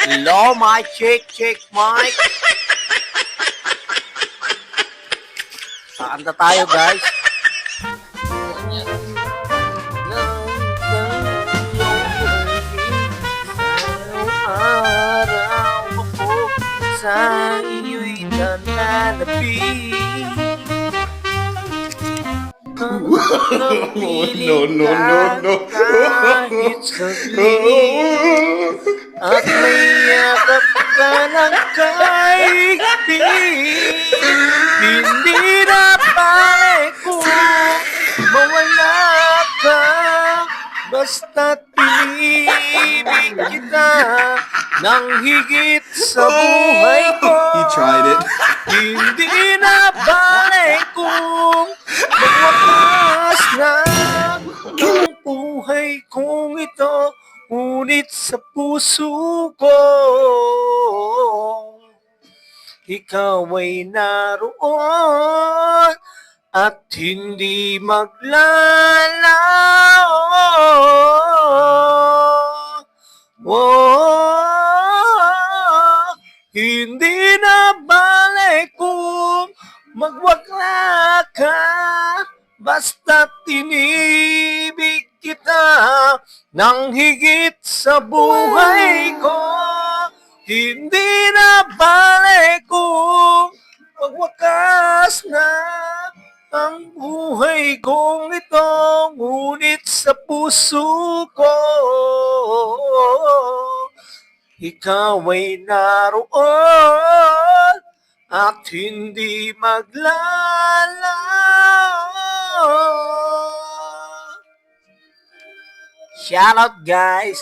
Hello, mic, check, mic. Kakanta tayo, guys. Araw ako sa iyo'y nananapin. No. Kahit saglit at may yakap ka ng kaigting. Hindi na pare kung mawala ka, basta't pinibig kita ng higit sa buhay ko. He tried it. Hindi na bale kung magwakas na ang buhay kong ito, ngunit sa puso ko ikaw ay naroon at hindi maglalaon. Hindi na bale kung magwakla ka, basta tinibig kita ng higit sa buhay ko. Hindi na bale kung magwakas na ang buhay kong ito, ngunit sa puso ko ikaw ay naroon at hindi maglalaon. Shout out, guys!